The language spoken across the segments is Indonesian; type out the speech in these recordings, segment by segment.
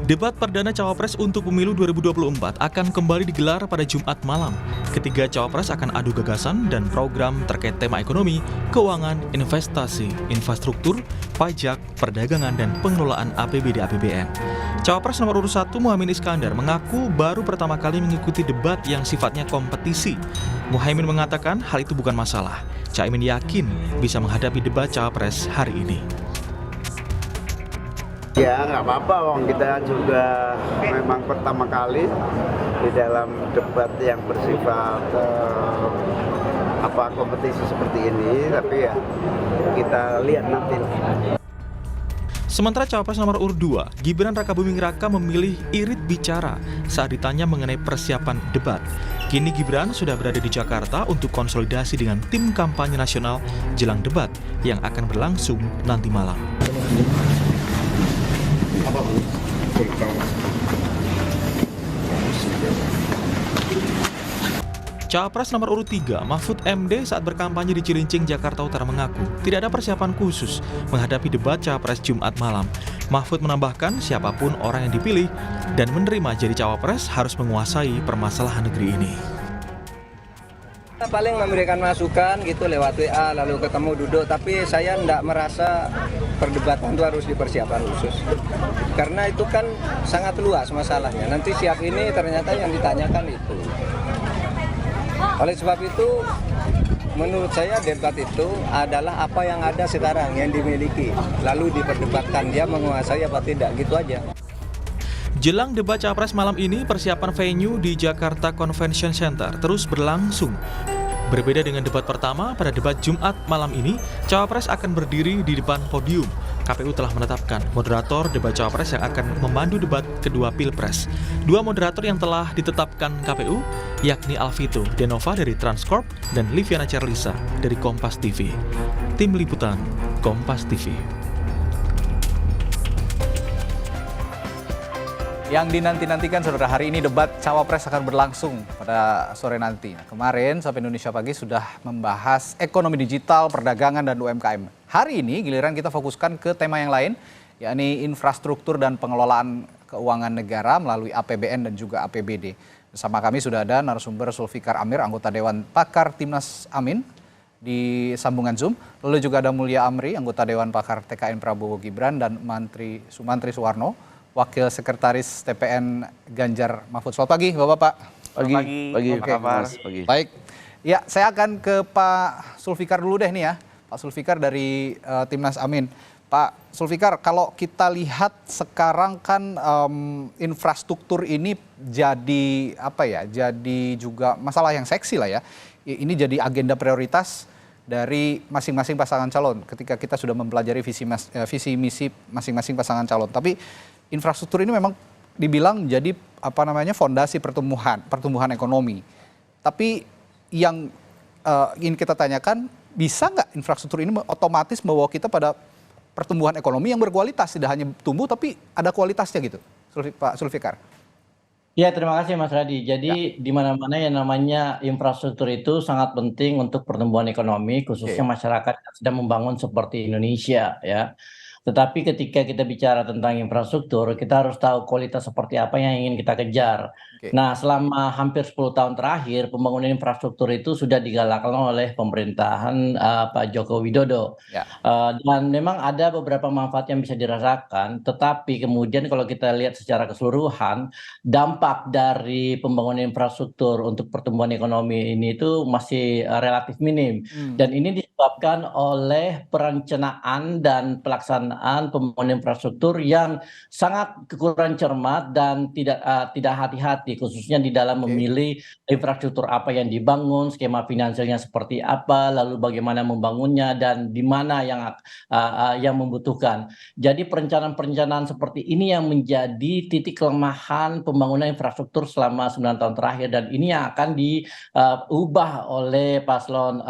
Debat perdana Cawapres untuk pemilu 2024 akan kembali digelar pada Jumat malam. Ketiga Cawapres akan adu gagasan dan program terkait tema ekonomi, keuangan, investasi, infrastruktur, pajak, perdagangan, dan pengelolaan APBD APBN. Cawapres nomor urut 1 Muhaimin Iskandar mengaku baru pertama kali mengikuti debat yang sifatnya kompetisi. Muhaimin mengatakan hal itu bukan masalah. Caimin yakin bisa menghadapi debat Cawapres hari ini. Ya nggak apa-apa, wong kita juga memang pertama kali di dalam debat yang bersifat kompetisi seperti ini, tapi ya kita lihat nanti. Sementara Cawapres nomor urut 2, Gibran Rakabuming Raka memilih irit bicara saat ditanya mengenai persiapan debat. Kini Gibran sudah berada di Jakarta untuk konsolidasi dengan tim kampanye nasional jelang debat yang akan berlangsung nanti malam. Cawapres nomor urut 3, Mahfud MD saat berkampanye di Cilincing, Jakarta Utara mengaku tidak ada persiapan khusus menghadapi debat Cawapres Jumat malam. Mahfud menambahkan siapapun orang yang dipilih dan menerima jadi Cawapres harus menguasai permasalahan negeri ini. Paling memberikan masukan gitu lewat WA lalu ketemu duduk, tapi saya tidak merasa perdebatan itu harus dipersiapkan khusus karena itu kan sangat luas masalahnya, nanti siap ini ternyata yang ditanyakan itu. Oleh sebab itu menurut saya debat itu adalah apa yang ada sekarang yang dimiliki lalu diperdebatkan, dia menguasai apa tidak, gitu aja. Jelang debat Cawapres malam ini, persiapan venue di Jakarta Convention Center terus berlangsung. Berbeda dengan debat pertama, pada debat Jumat malam ini, Cawapres akan berdiri di depan podium. KPU telah menetapkan moderator debat Cawapres yang akan memandu debat kedua Pilpres. Dua moderator yang telah ditetapkan KPU, yakni Alvito Denova dari Transcorp dan Liviana Charlisa dari Kompas TV. Tim Liputan, Kompas TV. Yang dinanti-nantikan saudara, hari ini debat Cawapres akan berlangsung pada sore nanti. Kemarin Sapa Indonesia Pagi sudah membahas ekonomi digital, perdagangan, dan UMKM. Hari ini giliran kita fokuskan ke tema yang lain, yakni infrastruktur dan pengelolaan keuangan negara melalui APBN dan juga APBD. Bersama kami sudah ada narasumber Zulfikar Amir, anggota Dewan Pakar Timnas Amin di sambungan Zoom. Lalu juga ada Mulia Amri, anggota Dewan Pakar TKN Prabowo Gibran, dan Sumantri Suwarno, Wakil Sekretaris TPN Ganjar Mahfud. Selamat pagi Bapak-Bapak. Pagi. Oke. Pagi. Baik. Ya, saya akan ke Pak Zulfikar dulu deh nih ya. Pak Zulfikar dari Timnas Amin. Pak Zulfikar, kalau kita lihat sekarang kan infrastruktur ini jadi jadi juga masalah yang seksi lah ya. Ini jadi agenda prioritas dari masing-masing pasangan calon ketika kita sudah mempelajari visi misi masing-masing pasangan calon. Tapi infrastruktur ini memang dibilang jadi fondasi pertumbuhan ekonomi. Tapi yang ingin kita tanyakan, bisa nggak infrastruktur ini otomatis membawa kita pada pertumbuhan ekonomi yang berkualitas, tidak hanya tumbuh tapi ada kualitasnya gitu, Pak Zulfikar? Ya, terima kasih Mas Radi. Jadi di mana-mana yang namanya infrastruktur itu sangat penting untuk pertumbuhan ekonomi, khususnya masyarakat yang sedang membangun seperti Indonesia ya. Tetapi ketika kita bicara tentang infrastruktur, kita harus tahu kualitas seperti apa yang ingin kita kejar. Nah, selama hampir 10 tahun terakhir, pembangunan infrastruktur itu sudah digalakkan oleh pemerintahan Pak Joko Widodo. Dan memang ada beberapa manfaat yang bisa dirasakan, tetapi kemudian kalau kita lihat secara keseluruhan, dampak dari pembangunan infrastruktur untuk pertumbuhan ekonomi ini itu masih relatif minim. Dan ini disebabkan oleh perencanaan dan pelaksanaan pembangunan infrastruktur yang sangat kurang cermat dan tidak hati-hati, khususnya di dalam memilih infrastruktur apa yang dibangun, skema finansialnya seperti apa, lalu bagaimana membangunnya dan di mana yang membutuhkan. Jadi perencanaan-perencanaan seperti ini yang menjadi titik kelemahan pembangunan infrastruktur selama 9 tahun terakhir, dan ini yang akan diubah oleh paslon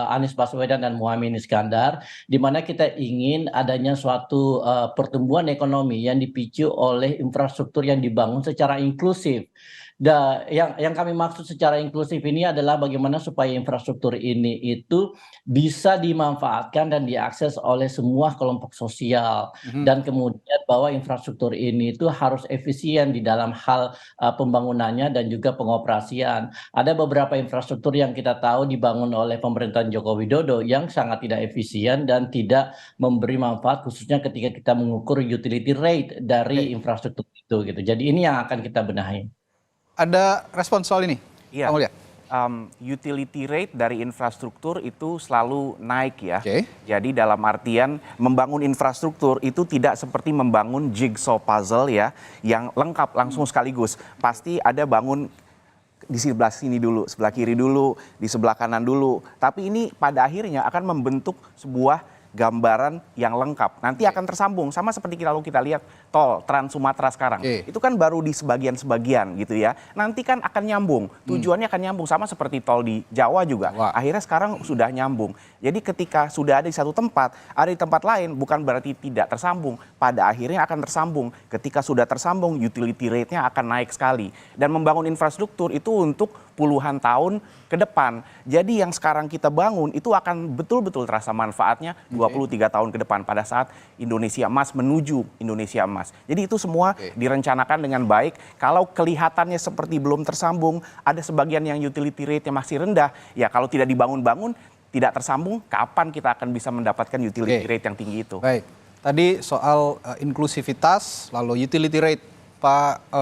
Anies Baswedan dan Muhaimin Iskandar, di mana kita ingin adanya suatu pertumbuhan ekonomi yang dipicu oleh infrastruktur yang dibangun secara inklusif. Yang kami maksud secara inklusif ini adalah bagaimana supaya infrastruktur ini itu bisa dimanfaatkan dan diakses oleh semua kelompok sosial, dan kemudian bahwa infrastruktur ini itu harus efisien di dalam hal pembangunannya dan juga pengoperasian. Ada beberapa infrastruktur yang kita tahu dibangun oleh pemerintahan Joko Widodo yang sangat tidak efisien dan tidak memberi manfaat, khususnya ketika kita mengukur utility rate dari infrastruktur itu gitu. Jadi ini yang akan kita benahi. Ada respon soal ini? Iya. Pak Mulya? Utility rate dari infrastruktur itu selalu naik ya. Oke. Jadi dalam artian membangun infrastruktur itu tidak seperti membangun jigsaw puzzle ya, yang lengkap langsung sekaligus. Pasti ada bangun di sebelah sini dulu, sebelah kiri dulu, di sebelah kanan dulu. Tapi ini pada akhirnya akan membentuk sebuah gambaran yang lengkap. Nanti akan tersambung sama seperti kalau kita lihat tol Trans Sumatera sekarang. Itu kan baru di sebagian-sebagian gitu ya. Nanti kan akan nyambung. Tujuannya akan nyambung sama seperti tol di Jawa juga. Akhirnya sekarang sudah nyambung. Jadi ketika sudah ada di satu tempat, ada di tempat lain bukan berarti tidak tersambung. Pada akhirnya akan tersambung. Ketika sudah tersambung, utility rate-nya akan naik sekali. Dan membangun infrastruktur itu untuk puluhan tahun ke depan. Jadi yang sekarang kita bangun itu akan betul-betul terasa manfaatnya 23 tahun ke depan pada saat Indonesia Emas menuju Indonesia Emas. Jadi itu semua direncanakan dengan baik. Kalau kelihatannya seperti belum tersambung, ada sebagian yang utility rate-nya masih rendah, ya kalau tidak dibangun-bangun, tidak tersambung, kapan kita akan bisa mendapatkan utility rate yang tinggi itu? Baik, tadi soal inklusivitas, lalu utility rate, Pak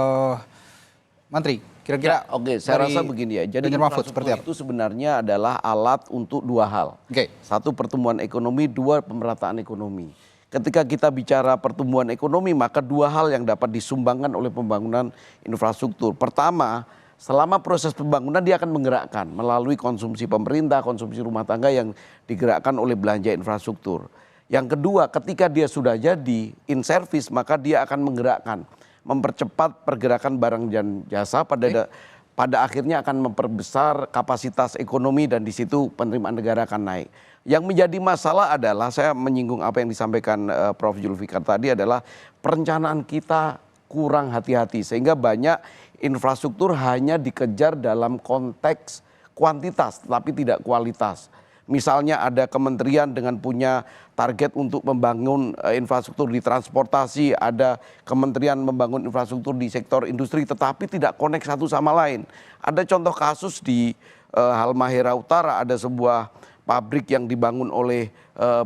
Menteri. Kira-kira oke, saya rasa begini ya. Jadi infrastruktur itu sebenarnya adalah alat untuk dua hal. Satu, pertumbuhan ekonomi, dua, pemerataan ekonomi. Ketika kita bicara pertumbuhan ekonomi, maka dua hal yang dapat disumbangkan oleh pembangunan infrastruktur. Pertama, selama proses pembangunan dia akan menggerakkan melalui konsumsi pemerintah, konsumsi rumah tangga yang digerakkan oleh belanja infrastruktur. Yang kedua, ketika dia sudah jadi in service, maka dia akan menggerakkan, mempercepat pergerakan barang dan jasa, pada akhirnya akan memperbesar kapasitas ekonomi dan di situ penerimaan negara akan naik. Yang menjadi masalah adalah, saya menyinggung apa yang disampaikan Prof. Zulfikar tadi, adalah perencanaan kita kurang hati-hati sehingga banyak infrastruktur hanya dikejar dalam konteks kuantitas tetapi tidak kualitas. Misalnya ada kementerian dengan punya target untuk membangun infrastruktur di transportasi, ada kementerian membangun infrastruktur di sektor industri tetapi tidak connect satu sama lain. Ada contoh kasus di Halmahera Utara, ada sebuah pabrik yang dibangun oleh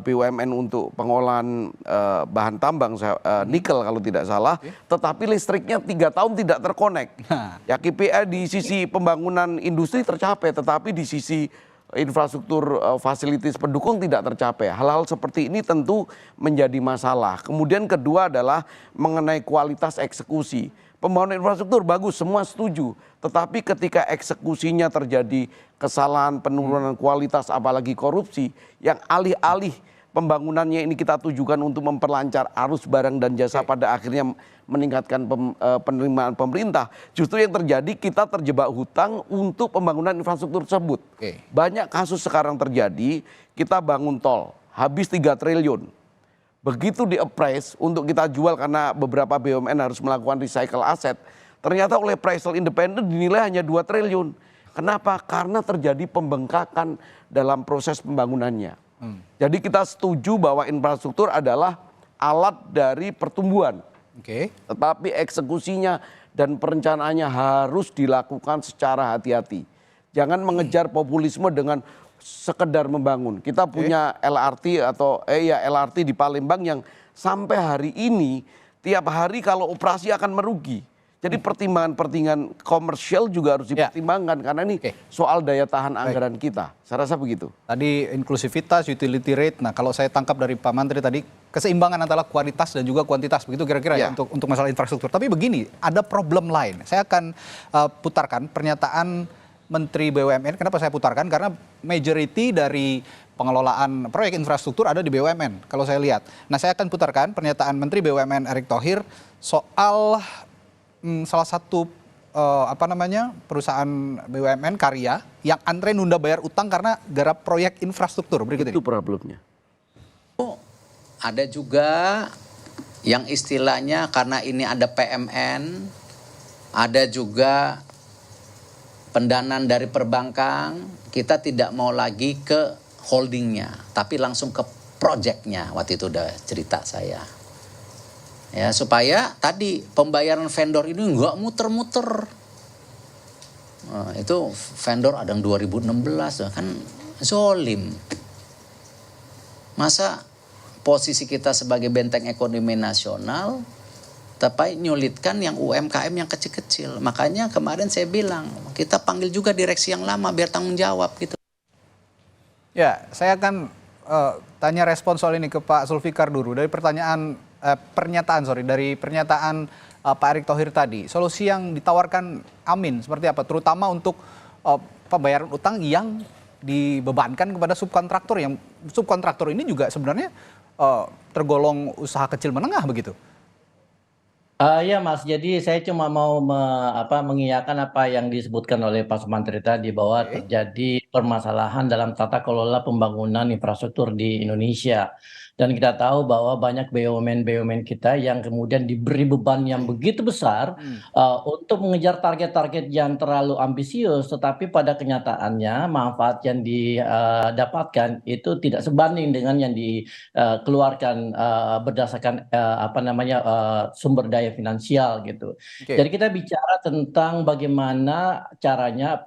BUMN untuk pengolahan bahan tambang nikel kalau tidak salah, tetapi listriknya 3 tahun tidak terkonek. Ya KPI di sisi pembangunan industri tercapai, tetapi di sisi infrastruktur fasilitas pendukung tidak tercapai. Hal-hal seperti ini tentu menjadi masalah. Kemudian kedua adalah mengenai kualitas eksekusi. Pembangunan infrastruktur bagus, semua setuju. Tetapi ketika eksekusinya terjadi kesalahan, penurunan kualitas, apalagi korupsi, yang alih-alih pembangunannya ini kita tujukan untuk memperlancar arus barang dan jasa, pada akhirnya meningkatkan penerimaan pemerintah. Justru yang terjadi, kita terjebak hutang untuk pembangunan infrastruktur tersebut. Banyak kasus sekarang terjadi, kita bangun tol, habis 3 triliun. Begitu di-appraise untuk kita jual karena beberapa BUMN harus melakukan recycle aset, ternyata oleh appraisal independen dinilai hanya 2 triliun. Kenapa? Karena terjadi pembengkakan dalam proses pembangunannya. Jadi kita setuju bahwa infrastruktur adalah alat dari pertumbuhan. Tetapi eksekusinya dan perencanaannya harus dilakukan secara hati-hati. Jangan mengejar populisme dengan sekedar membangun. Kita punya LRT atau LRT di Palembang yang sampai hari ini tiap hari kalau operasi akan merugi. Jadi pertimbangan-pertimbangan komersial juga harus dipertimbangkan karena ini soal daya tahan anggaran kita. Saya rasa begitu. Tadi inklusivitas, utility rate. Nah, kalau saya tangkap dari Pak Menteri tadi, keseimbangan antara kualitas dan juga kuantitas, begitu kira-kira ya untuk masalah infrastruktur. Tapi begini, ada problem lain. Saya akan putarkan pernyataan Menteri BUMN. Kenapa saya putarkan? Karena majority dari pengelolaan proyek infrastruktur ada di BUMN kalau saya lihat. Nah, saya akan putarkan pernyataan Menteri BUMN Erick Thohir soal salah satu perusahaan BUMN karya yang antre nunda bayar utang karena garap proyek infrastruktur. Berikut itu ini. problemnya. Ada juga yang istilahnya karena ini ada PMN, ada juga pendanaan dari perbankan, kita tidak mau lagi ke holdingnya, tapi langsung ke projectnya. Waktu itu udah cerita saya. Ya, supaya tadi pembayaran vendor ini nggak muter-muter. Nah, itu vendor ada yang 2016 kan zolim. Masa posisi kita sebagai benteng ekonomi nasional tapi nyulitkan yang UMKM yang kecil-kecil. Makanya kemarin saya bilang, kita panggil juga direksi yang lama biar tanggung jawab gitu. Ya, saya akan tanya respon soal ini ke Pak Zulfikar dulu. Dari pernyataan Pak Erick Thohir tadi, solusi yang ditawarkan Amin seperti apa? Terutama untuk pembayaran utang yang dibebankan kepada subkontraktor, yang subkontraktor ini juga sebenarnya tergolong usaha kecil menengah begitu. Ya Mas, jadi saya cuma mau mengiyakan apa yang disebutkan oleh Pak Sumantri tadi, bahwa terjadi permasalahan dalam tata kelola pembangunan infrastruktur di Indonesia. Dan kita tahu bahwa banyak BUMN kita yang kemudian diberi beban yang begitu besar untuk mengejar target-target yang terlalu ambisius, tetapi pada kenyataannya manfaat yang didapatkan itu tidak sebanding dengan yang dikeluarkan berdasarkan sumber daya finansial gitu. Jadi kita bicara tentang bagaimana caranya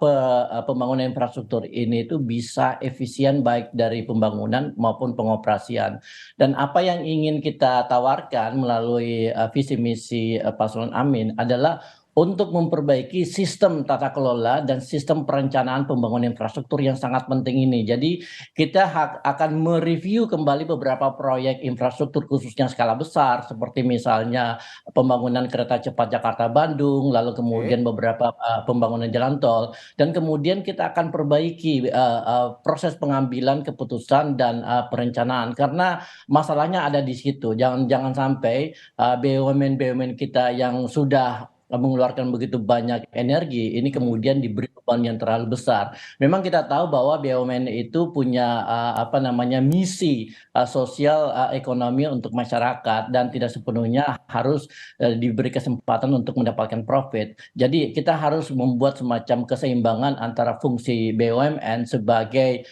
pembangunan infrastruktur ini itu bisa efisien baik dari pembangunan maupun pengoperasian. Dan apa yang ingin kita tawarkan melalui visi misi Paslon Amin adalah untuk memperbaiki sistem tata kelola dan sistem perencanaan pembangunan infrastruktur yang sangat penting ini. Jadi kita akan mereview kembali beberapa proyek infrastruktur khususnya skala besar, seperti misalnya pembangunan kereta cepat Jakarta-Bandung, lalu kemudian beberapa pembangunan jalan tol, dan kemudian kita akan perbaiki proses pengambilan keputusan dan perencanaan, karena masalahnya ada di situ. Jangan sampai BUMN kita yang sudah mengeluarkan begitu banyak energi ini kemudian diberi beban yang terlalu besar. Memang kita tahu bahwa BUMN itu punya misi sosial ekonomi untuk masyarakat dan tidak sepenuhnya harus diberi kesempatan untuk mendapatkan profit. Jadi kita harus membuat semacam keseimbangan antara fungsi BUMN sebagai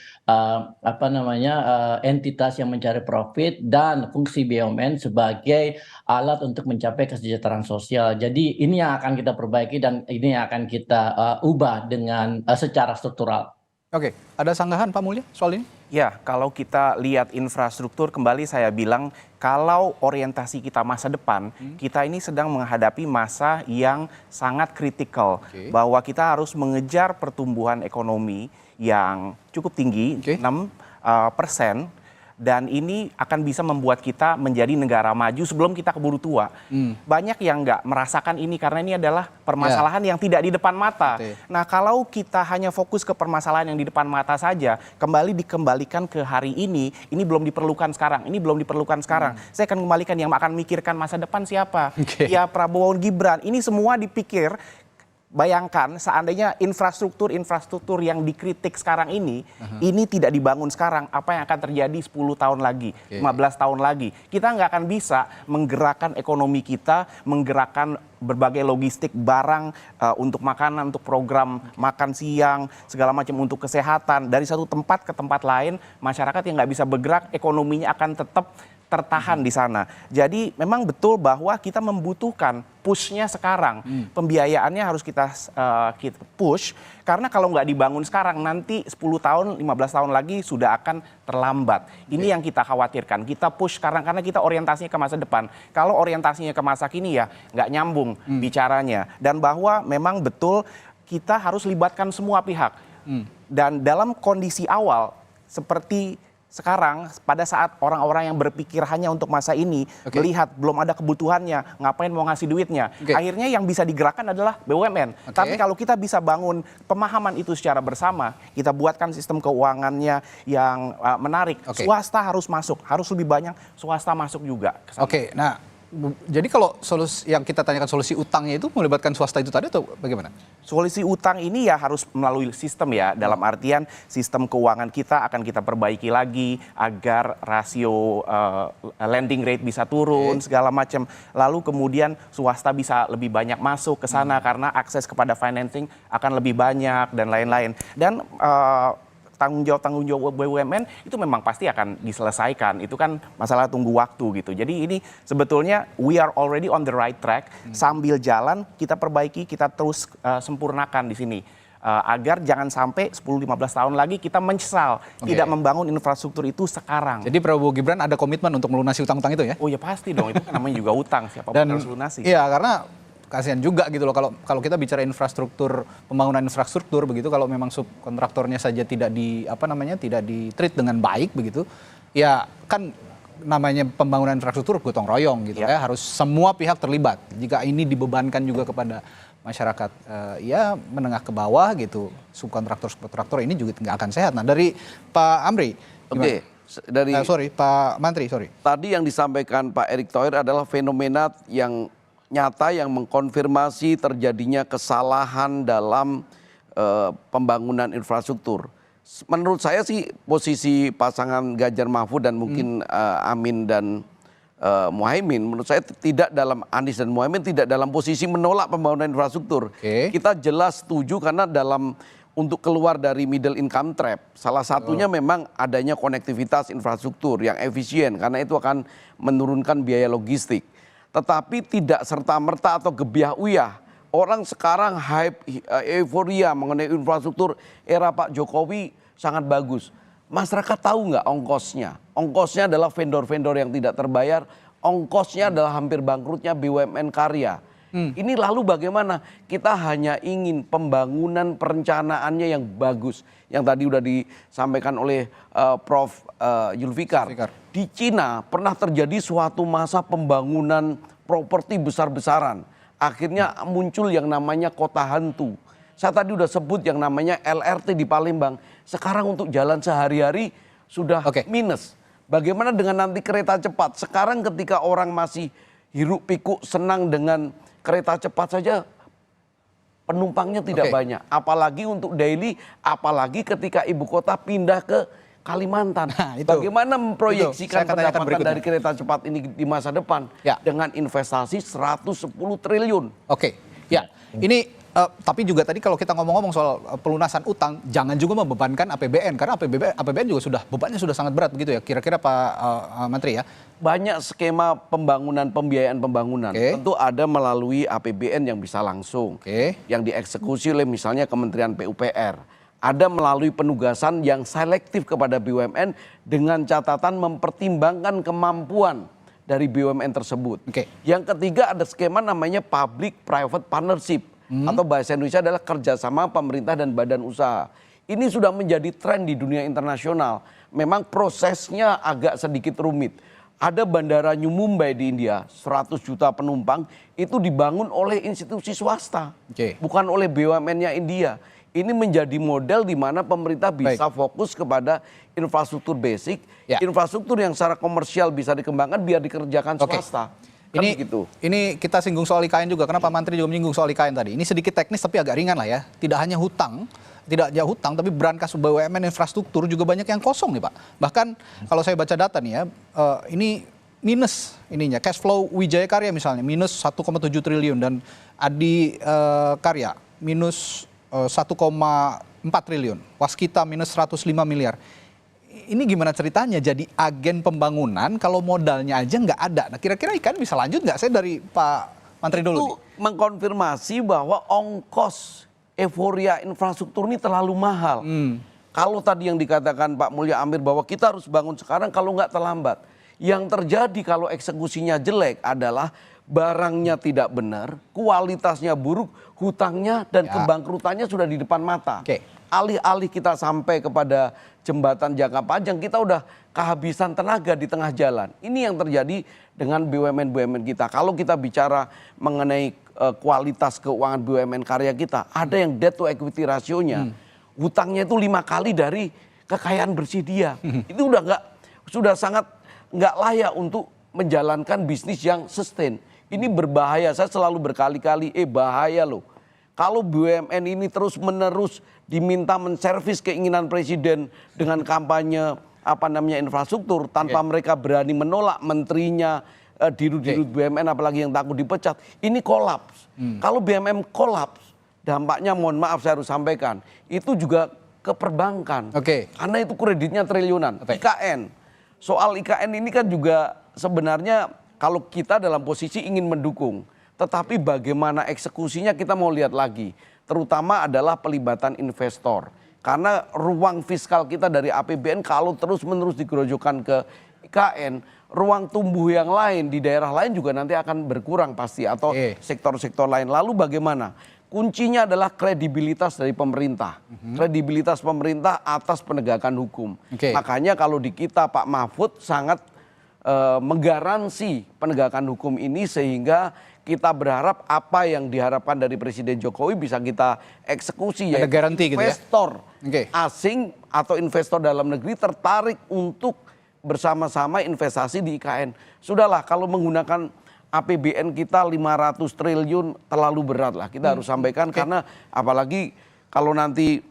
entitas yang mencari profit dan fungsi BUMN sebagai alat untuk mencapai kesejahteraan sosial. Jadi ini yang akan kita perbaiki dan ini yang akan kita ubah dengan secara struktural. Oke, ada sanggahan Pak Mulya soal ini? Ya, kalau kita lihat infrastruktur, kembali saya bilang, kalau orientasi kita masa depan, kita ini sedang menghadapi masa yang sangat kritikal. Bahwa kita harus mengejar pertumbuhan ekonomi yang cukup tinggi, 6%. Dan ini akan bisa membuat kita menjadi negara maju sebelum kita keburu tua. Banyak yang nggak merasakan ini karena ini adalah permasalahan yang tidak di depan mata. Nah, kalau kita hanya fokus ke permasalahan yang di depan mata saja, dikembalikan ke hari ini belum diperlukan sekarang, ini belum diperlukan sekarang. Saya akan kembalikan yang akan memikirkan masa depan siapa? Ya Prabowo Gibran. Ini semua dipikir. Bayangkan seandainya infrastruktur yang dikritik sekarang ini tidak dibangun sekarang, apa yang akan terjadi 10 tahun lagi, 15 tahun lagi. Kita nggak akan bisa menggerakkan ekonomi kita, menggerakkan berbagai logistik barang untuk makanan, untuk program makan siang, segala macam untuk kesehatan. Dari satu tempat ke tempat lain, masyarakat yang nggak bisa bergerak, ekonominya akan tetap tertahan di sana. Jadi memang betul bahwa kita membutuhkan push-nya sekarang. Pembiayaannya harus kita push, karena kalau nggak dibangun sekarang nanti 10 tahun, 15 tahun lagi sudah akan terlambat. Ini yang kita khawatirkan. Kita push karena kita orientasinya ke masa depan. Kalau orientasinya ke masa kini ya nggak nyambung bicaranya. Dan bahwa memang betul kita harus libatkan semua pihak. Dan dalam kondisi awal seperti sekarang, pada saat orang-orang yang berpikir hanya untuk masa ini, melihat belum ada kebutuhannya, ngapain mau ngasih duitnya. Akhirnya yang bisa digerakkan adalah BUMN. Tapi kalau kita bisa bangun pemahaman itu secara bersama, kita buatkan sistem keuangannya yang menarik. Swasta harus masuk, harus lebih banyak swasta masuk juga. Nah Jadi kalau solusi yang kita tanyakan solusi utangnya itu melibatkan swasta itu tadi atau bagaimana? Solusi utang ini ya harus melalui sistem ya, dalam artian sistem keuangan kita akan kita perbaiki lagi agar rasio lending rate bisa turun segala macam. Lalu kemudian swasta bisa lebih banyak masuk ke sana karena akses kepada financing akan lebih banyak dan lain-lain. Dan tanggung jawab BUMN itu memang pasti akan diselesaikan. Itu kan masalah tunggu waktu gitu. Jadi ini sebetulnya we are already on the right track. Sambil jalan kita perbaiki, kita terus sempurnakan di sini. Agar jangan sampai 10-15 tahun lagi kita menyesal tidak membangun infrastruktur itu sekarang. Jadi Prabowo Gibran ada komitmen untuk melunasi utang-utang itu ya? Oh ya pasti dong, itu kan namanya juga utang, siapapun harus lunasi. Iya, karena kasihan juga gitu loh kalau kita bicara infrastruktur, pembangunan infrastruktur begitu, kalau memang subkontraktornya saja tidak tidak di-treat dengan baik begitu, ya kan namanya pembangunan infrastruktur gotong royong gitu ya, harus semua pihak terlibat. Jika ini dibebankan juga kepada masyarakat ya menengah ke bawah gitu, subkontraktor ini juga nggak akan sehat. Nah, dari Pak Amri, Oke. Dari Pak Mantri, tadi yang disampaikan Pak Erick Thohir adalah fenomena yang nyata yang mengkonfirmasi terjadinya kesalahan dalam pembangunan infrastruktur. Menurut saya sih posisi pasangan Ganjar Mahfud dan mungkin Amin dan Muhaimin, menurut saya tidak dalam, Anies dan Muhaimin tidak dalam posisi menolak pembangunan infrastruktur. Kita jelas setuju karena untuk keluar dari middle income trap, salah satunya memang adanya konektivitas infrastruktur yang efisien karena itu akan menurunkan biaya logistik. Tetapi tidak serta-merta atau gebiah-uyah. Orang sekarang hype, euforia mengenai infrastruktur era Pak Jokowi sangat bagus. Masyarakat tahu nggak ongkosnya? Ongkosnya adalah vendor-vendor yang tidak terbayar. Ongkosnya adalah hampir bangkrutnya BUMN karya. Ini lalu bagaimana? Kita hanya ingin pembangunan perencanaannya yang bagus. Yang tadi udah disampaikan oleh Prof. Zulfikar. Di Cina pernah terjadi suatu masa pembangunan properti besar-besaran. Akhirnya muncul yang namanya kota hantu. Saya tadi udah sebut yang namanya LRT di Palembang. Sekarang untuk jalan sehari-hari sudah minus. Bagaimana dengan nanti kereta cepat? Sekarang ketika orang masih hiruk pikuk senang dengan kereta cepat saja, penumpangnya tidak banyak. Apalagi untuk daily, apalagi ketika ibu kota pindah ke Kalimantan. Bagaimana memproyeksikan pendapatan dari kereta cepat ini di masa depan dengan investasi 110 triliun. Ini tapi juga tadi kalau kita ngomong-ngomong soal pelunasan utang, jangan juga membebankan APBN karena APBN juga bebannya sudah sangat berat begitu ya. Kira-kira Pak Menteri ya. Banyak skema pembiayaan pembangunan. Tentu ada melalui APBN yang bisa langsung, yang dieksekusi oleh misalnya Kementerian PUPR. Ada melalui penugasan yang selektif kepada BUMN dengan catatan mempertimbangkan kemampuan dari BUMN tersebut. Yang ketiga ada skema namanya public private partnership atau bahasa Indonesia adalah kerjasama pemerintah dan badan usaha. Ini sudah menjadi tren di dunia internasional. Memang prosesnya agak sedikit rumit. Ada bandara New Mumbai di India, 100 juta penumpang, itu dibangun oleh institusi swasta, bukan oleh BUMN-nya India. Ini menjadi model di mana pemerintah bisa fokus kepada infrastruktur basic, infrastruktur yang secara komersial bisa dikembangkan biar dikerjakan swasta. Ini kita singgung soal IKN juga, karena Pak Mantri juga menyinggung soal IKN tadi. Ini sedikit teknis tapi agak ringan lah ya. Tidak hanya hutang, tapi brankas BUMN infrastruktur juga banyak yang kosong nih Pak. Bahkan kalau saya baca data nih ya, ini minus ininya. Cash flow Wijaya Karya misalnya minus 1,7 triliun dan Adi Karya minus 1,4 triliun. Waskita minus 105 miliar. Ini gimana ceritanya jadi agen pembangunan kalau modalnya aja nggak ada. Nah kira-kira IKN bisa lanjut nggak? Saya dari Pak Mantri dulu. Itu mengkonfirmasi bahwa ongkos euforia infrastruktur ini terlalu mahal. Kalau tadi yang dikatakan Pak Mulya Amir bahwa kita harus bangun sekarang kalau nggak terlambat. Yang terjadi kalau eksekusinya jelek adalah barangnya tidak benar, kualitasnya buruk, hutangnya dan kebangkrutannya sudah di depan mata. Alih-alih kita sampai kepada jembatan jangka panjang, kita udah kehabisan tenaga di tengah jalan. Ini yang terjadi dengan BUMN-BUMN kita. Kalau kita bicara mengenai kualitas keuangan BUMN karya kita, ada yang debt to equity rasionya, hutangnya itu 5 kali dari kekayaan bersih dia. Itu sudah sangat nggak layak untuk menjalankan bisnis yang sustain. Ini berbahaya, saya selalu berkali-kali, bahaya loh. Kalau BUMN ini terus-menerus diminta menservis keinginan presiden dengan kampanye infrastruktur tanpa mereka berani menolak menterinya, dirut-dirut BUMN apalagi yang takut dipecat, ini kolaps. Kalau BUMN kolaps, dampaknya mohon maaf saya harus sampaikan, itu juga ke perbankan. Karena itu kreditnya triliunan. IKN. Soal IKN ini kan juga sebenarnya kalau kita dalam posisi ingin mendukung, tetapi bagaimana eksekusinya kita mau lihat lagi. Terutama adalah pelibatan investor. Karena ruang fiskal kita dari APBN kalau terus-menerus digerojokkan ke IKN, ruang tumbuh yang lain di daerah lain juga nanti akan berkurang pasti, atau sektor-sektor lain. Lalu bagaimana? Kuncinya adalah kredibilitas dari pemerintah. Kredibilitas pemerintah atas penegakan hukum. Makanya kalau di kita Pak Mahfud sangat menggaransi penegakan hukum ini, sehingga kita berharap apa yang diharapkan dari Presiden Jokowi bisa kita eksekusi. Ada garansi gitu ya? Investor asing atau investor dalam negeri tertarik untuk bersama-sama investasi di IKN. Sudahlah, kalau menggunakan APBN kita 500 triliun terlalu berat lah. Kita harus sampaikan karena apalagi kalau nanti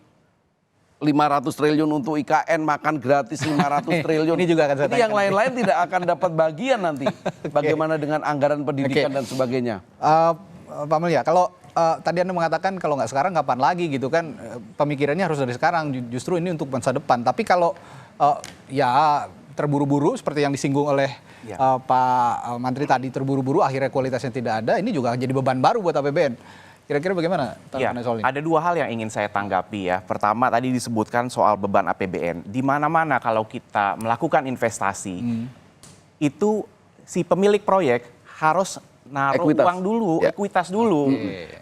500 triliun untuk IKN, makan gratis 500 triliun. Ini juga akan saya yang lain-lain tidak akan dapat bagian nanti. Bagaimana dengan anggaran pendidikan dan sebagainya. Pak Melia, kalau tadi Anda mengatakan kalau nggak sekarang kapan lagi gitu kan, pemikirannya harus dari sekarang, justru ini untuk masa depan. Tapi kalau ya terburu-buru seperti yang disinggung oleh Pak Menteri tadi, terburu-buru akhirnya kualitasnya tidak ada, ini juga jadi beban baru buat APBN. Kira-kira bagaimana tanggapannya soal ini? Ada dua hal yang ingin saya tanggapi ya. Pertama tadi disebutkan soal beban APBN. Di mana-mana kalau kita melakukan investasi, itu si pemilik proyek harus naruh uang dulu, ekuitas dulu.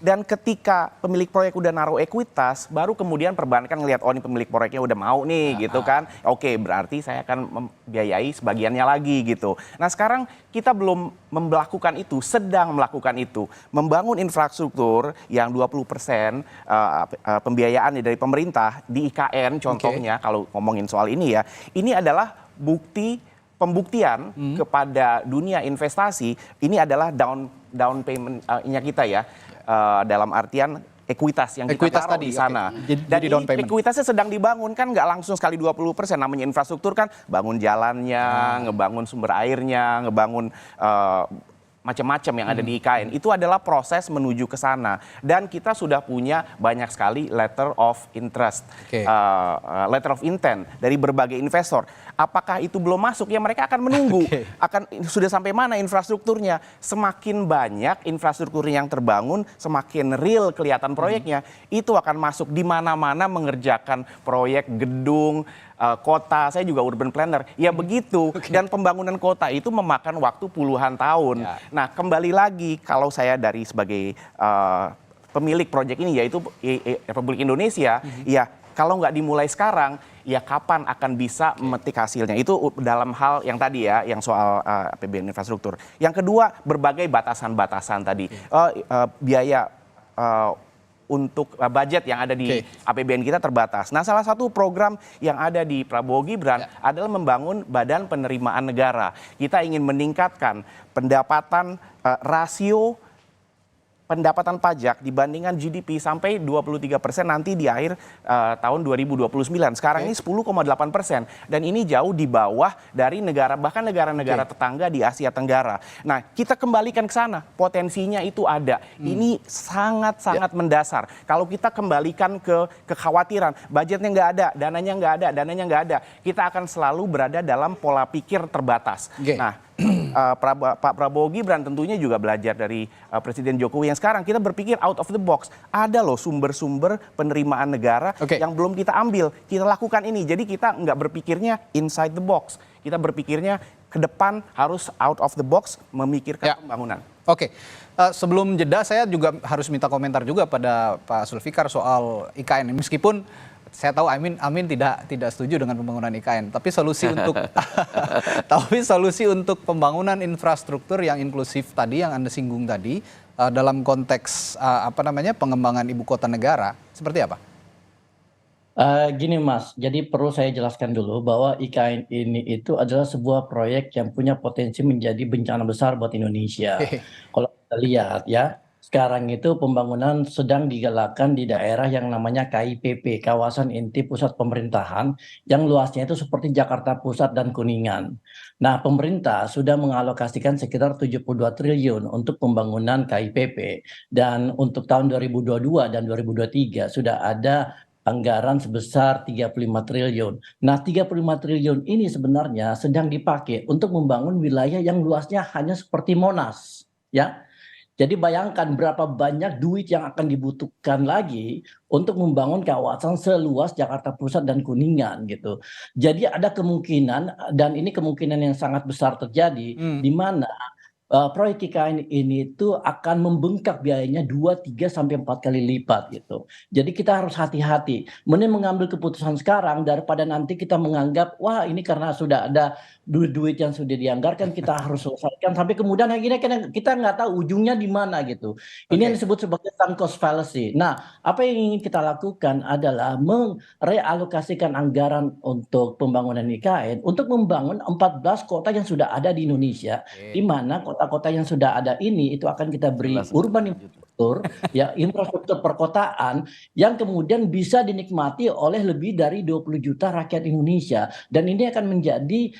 Dan ketika pemilik proyek udah naruh ekuitas, baru kemudian perbankan ngelihat, oh ini pemilik proyeknya udah mau nih gitu kan. Oke, berarti saya akan membiayai sebagiannya lagi gitu. Nah sekarang kita belum melakukan itu, sedang melakukan itu. Membangun infrastruktur yang 20% pembiayaan dari pemerintah di IKN contohnya, kalau ngomongin soal ini ya, ini adalah pembuktian kepada dunia investasi, ini adalah down payment-nya kita ya, dalam artian ekuitas yang kita taruh di sana. Dan ini ekuitasnya sedang dibangun, kan nggak langsung sekali 20%, namanya infrastruktur kan bangun jalannya, ngebangun sumber airnya, ngebangun macam-macam yang ada di IKN. Itu adalah proses menuju ke sana. Dan kita sudah punya banyak sekali letter of interest, letter of intent dari berbagai investor. Apakah itu belum masuk? Ya mereka akan menunggu. Sudah sampai mana infrastrukturnya? Semakin banyak infrastruktur yang terbangun, semakin real kelihatan proyeknya. Itu akan masuk di mana-mana mengerjakan proyek gedung, kota. Saya juga urban planner. Ya begitu. Dan pembangunan kota itu memakan waktu puluhan tahun. Nah kembali lagi kalau saya dari sebagai pemilik proyek ini, yaitu Republik Indonesia, ya kalau nggak dimulai sekarang, ya kapan akan bisa memetik hasilnya? Itu dalam hal yang tadi ya, yang soal APBN infrastruktur. Yang kedua, berbagai batasan-batasan tadi. Biaya untuk budget yang ada di APBN kita terbatas. Nah salah satu program yang ada di Prabowo Gibran adalah membangun Badan Penerimaan Negara. Kita ingin meningkatkan pendapatan, rasio pendapatan pajak dibandingkan GDP sampai 23% nanti di akhir tahun 2029. Sekarang ini 10,8%. Dan ini jauh di bawah dari bahkan negara-negara tetangga di Asia Tenggara. Nah kita kembalikan ke sana, potensinya itu ada. Ini sangat-sangat mendasar. Kalau kita kembalikan ke kekhawatiran, budgetnya nggak ada, dananya nggak ada, kita akan selalu berada dalam pola pikir terbatas. Nah Pak Prabowo Gibran tentunya juga belajar dari Presiden Jokowi yang sekarang kita berpikir out of the box. Ada loh sumber-sumber penerimaan negara yang belum kita ambil. Kita lakukan ini. Jadi kita nggak berpikirnya inside the box. Kita berpikirnya ke depan harus out of the box, memikirkan pembangunan. Sebelum jeda saya juga harus minta komentar juga pada Pak Zulfikar soal IKN. Meskipun saya tahu Amin tidak setuju dengan pembangunan IKN, tapi solusi untuk pembangunan infrastruktur yang inklusif tadi yang Anda singgung tadi dalam konteks pengembangan ibu kota negara seperti apa? Gini Mas, jadi perlu saya jelaskan dulu bahwa IKN ini itu adalah sebuah proyek yang punya potensi menjadi bencana besar buat Indonesia. Kalau kita lihat ya, sekarang itu pembangunan sedang digalakkan di daerah yang namanya KIPP, Kawasan Inti Pusat Pemerintahan, yang luasnya itu seperti Jakarta Pusat dan Kuningan. Nah, pemerintah sudah mengalokasikan sekitar 72 triliun untuk pembangunan KIPP. Dan untuk tahun 2022 dan 2023 sudah ada anggaran sebesar 35 triliun. Nah, 35 triliun ini sebenarnya sedang dipakai untuk membangun wilayah yang luasnya hanya seperti Monas, ya. Jadi bayangkan berapa banyak duit yang akan dibutuhkan lagi untuk membangun kawasan seluas Jakarta Pusat dan Kuningan gitu. Jadi ada kemungkinan, dan ini kemungkinan yang sangat besar terjadi, di mana proyek IKN ini itu akan membengkak biayanya 2, 3, sampai 4 kali lipat gitu. Jadi kita harus hati-hati. Mending mengambil keputusan sekarang daripada nanti kita menganggap, wah ini karena sudah ada duit-duit yang sudah dianggarkan kita harus selesaikan. Sampai kemudian akhirnya kita nggak tahu ujungnya di mana gitu. Ini yang disebut sebagai sunk cost fallacy. Nah, apa yang ingin kita lakukan adalah merealokasikan anggaran untuk pembangunan IKN untuk membangun 14 kota yang sudah ada di Indonesia, di mana kota-kota yang sudah ada ini itu akan kita beri urban infrastruktur, ya infrastruktur perkotaan yang kemudian bisa dinikmati oleh lebih dari 20 juta rakyat Indonesia, dan ini akan menjadi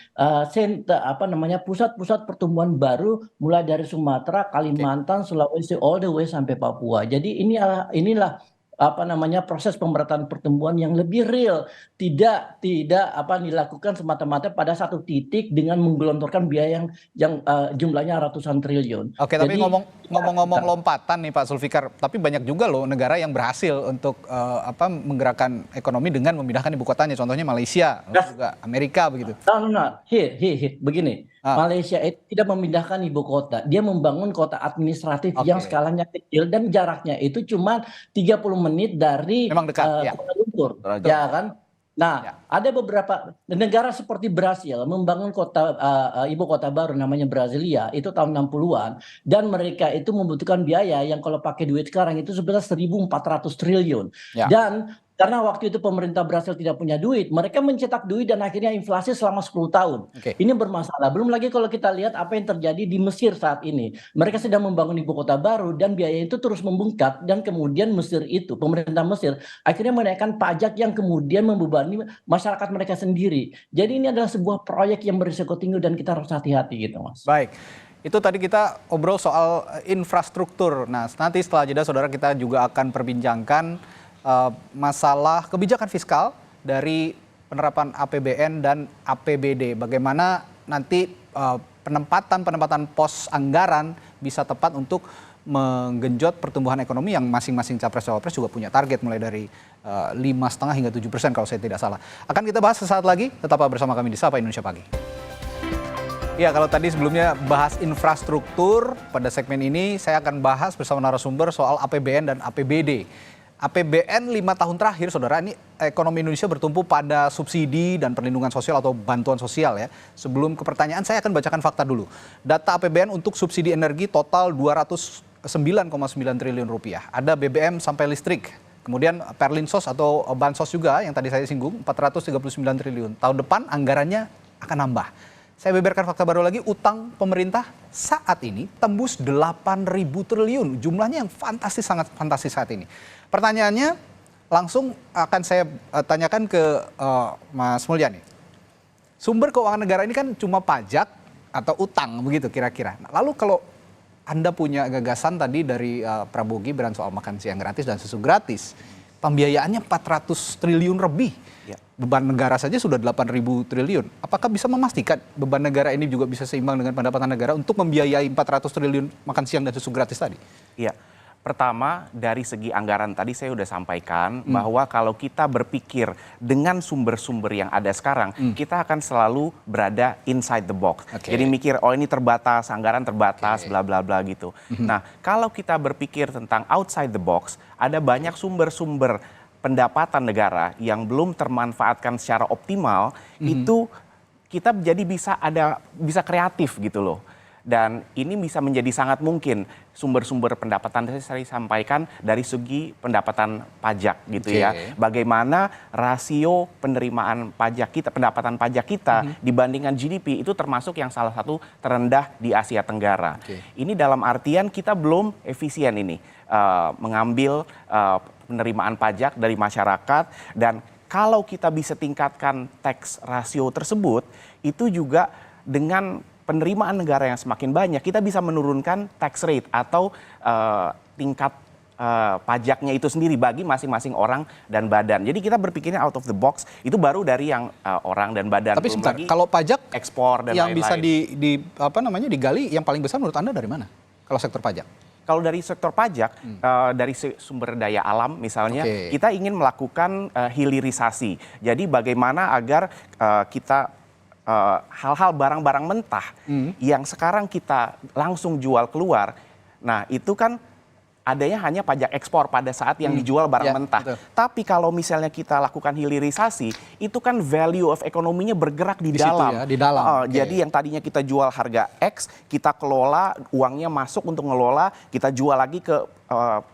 pusat-pusat pertumbuhan baru mulai dari Sumatera, Kalimantan, Sulawesi, all the way sampai Papua. Jadi inilah proses pemerataan pertumbuhan yang lebih real, tidak dilakukan semata-mata pada satu titik dengan menggelontorkan biaya yang jumlahnya ratusan triliun. Oke, tapi ngomong-ngomong lompatan nih Pak Sulfikar, tapi banyak juga loh negara yang berhasil untuk menggerakkan ekonomi dengan memindahkan ibu kotanya, contohnya Malaysia, juga Amerika begitu. Begini. Malaysia itu tidak memindahkan ibu kota, dia membangun kota administratif yang skalanya kecil dan jaraknya itu cuma 30 menit dari Kuala Lumpur, ya kan? Nah, ada beberapa negara seperti Brasil membangun ibu kota baru namanya Brasilia itu tahun 60-an, dan mereka itu membutuhkan biaya yang kalau pakai duit sekarang itu sebesar 1.400 triliun. Dan karena waktu itu pemerintah Brasil tidak punya duit, mereka mencetak duit dan akhirnya inflasi selama 10 tahun. Ini bermasalah. Belum lagi kalau kita lihat apa yang terjadi di Mesir saat ini. Mereka sedang membangun ibu kota baru dan biaya itu terus membengkak, dan kemudian pemerintah Mesir akhirnya menaikkan pajak yang kemudian membebani masyarakat mereka sendiri. Jadi ini adalah sebuah proyek yang berisiko tinggi dan kita harus hati-hati gitu, Mas. Baik. Itu tadi kita obrol soal infrastruktur. Nah, nanti setelah jeda saudara kita juga akan perbincangkan masalah kebijakan fiskal dari penerapan APBN dan APBD. Bagaimana nanti penempatan pos anggaran bisa tepat untuk menggenjot pertumbuhan ekonomi yang masing-masing capres-cawapres juga punya target mulai dari 5,5 hingga 7% kalau saya tidak salah. Akan kita bahas sesaat lagi, tetap bersama kami di Sapa Indonesia Pagi. Ya, kalau tadi sebelumnya bahas infrastruktur, pada segmen ini saya akan bahas bersama narasumber soal APBN dan APBD. APBN 5 tahun terakhir, saudara, ini ekonomi Indonesia bertumpu pada subsidi dan perlindungan sosial atau bantuan sosial ya. Sebelum ke pertanyaan, saya akan bacakan fakta dulu. Data APBN untuk subsidi energi total 209,9 triliun rupiah. Ada BBM sampai listrik. Kemudian Perlinsos atau Bansos juga yang tadi saya singgung, 439 triliun. Tahun depan anggarannya akan nambah. Saya beberkan fakta baru lagi, utang pemerintah saat ini tembus 8.000 triliun. Jumlahnya yang fantastis, sangat fantastis saat ini. Pertanyaannya langsung akan saya tanyakan ke Mas Mulyani. Sumber keuangan negara ini kan cuma pajak atau utang begitu kira-kira. Nah, lalu kalau Anda punya gagasan tadi dari Prabowo Gibran soal makan siang gratis dan susu gratis, pembiayaannya 400 triliun lebih. Beban negara saja sudah 8.000 triliun. Apakah bisa memastikan beban negara ini juga bisa seimbang dengan pendapatan negara untuk membiayai 400 triliun makan siang dan susu gratis tadi? Iya. Pertama, dari segi anggaran tadi saya sudah sampaikan bahwa kalau kita berpikir dengan sumber-sumber yang ada sekarang, kita akan selalu berada inside the box. Jadi mikir, oh ini terbatas, anggaran terbatas, bla bla bla gitu. Nah, kalau kita berpikir tentang outside the box, ada banyak sumber-sumber pendapatan negara yang belum termanfaatkan secara optimal, itu kita jadi bisa kreatif gitu loh. Dan ini bisa menjadi sangat mungkin sumber-sumber pendapatan saya sampaikan dari segi pendapatan pajak gitu ya. Bagaimana rasio penerimaan pajak kita, pendapatan pajak kita dibandingkan GDP itu termasuk yang salah satu terendah di Asia Tenggara. Ini dalam artian kita belum efisien ini mengambil penerimaan pajak dari masyarakat, dan kalau kita bisa tingkatkan tax ratio tersebut, itu juga dengan penerimaan negara yang semakin banyak, kita bisa menurunkan tax rate atau tingkat pajaknya itu sendiri bagi masing-masing orang dan badan. Jadi kita berpikirnya out of the box, itu baru dari yang orang dan badan. Tapi sebentar, kalau pajak ekspor dan yang lain-lain. bisa digali, yang paling besar menurut Anda dari mana? Kalau sektor pajak? Kalau dari sektor pajak, dari sumber daya alam misalnya, kita ingin melakukan hilirisasi. Jadi bagaimana agar kita hal-hal barang-barang mentah yang sekarang kita langsung jual keluar, nah itu kan adanya hanya pajak ekspor pada saat yang dijual barang mentah. Betul. Tapi kalau misalnya kita lakukan hilirisasi, itu kan value of ekonominya bergerak di dalam. Situ ya, di dalam. Jadi yang tadinya kita jual harga X, kita kelola, uangnya masuk untuk ngelola, kita jual lagi ke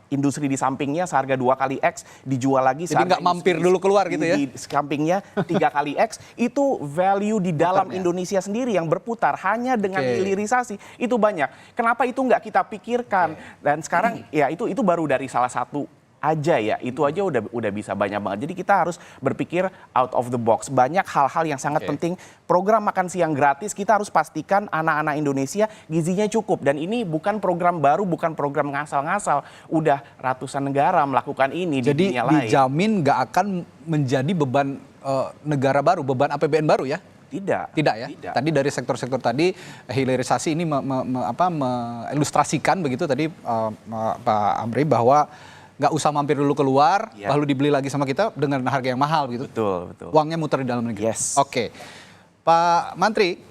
industri di sampingnya seharga 2 kali X, dijual lagi. Jadi nggak mampir dulu keluar gitu ya? Di sampingnya 3 kali X, itu value di dalam Indonesia sendiri yang berputar hanya dengan hilirisasi, itu banyak. Kenapa itu nggak kita pikirkan? Dan sekarang ya itu baru dari salah satu aja ya, itu aja udah bisa banyak banget. Jadi kita harus berpikir out of the box. Banyak hal-hal yang sangat penting. Program makan siang gratis, kita harus pastikan anak-anak Indonesia gizinya cukup. Dan ini bukan program baru, bukan program ngasal-ngasal. Udah ratusan negara melakukan ini di dunia lain. Jadi dijamin nggak akan menjadi beban negara baru, beban APBN baru ya? Tidak ya. Tidak. Tadi dari sektor-sektor tadi hilirisasi ini mengilustrasikan begitu tadi Pak Amri bahwa nggak usah mampir dulu keluar, lalu dibeli lagi sama kita dengan harga yang mahal gitu. Betul. Uangnya muter di dalam negeri. Yes. Oke. Pak Mantri,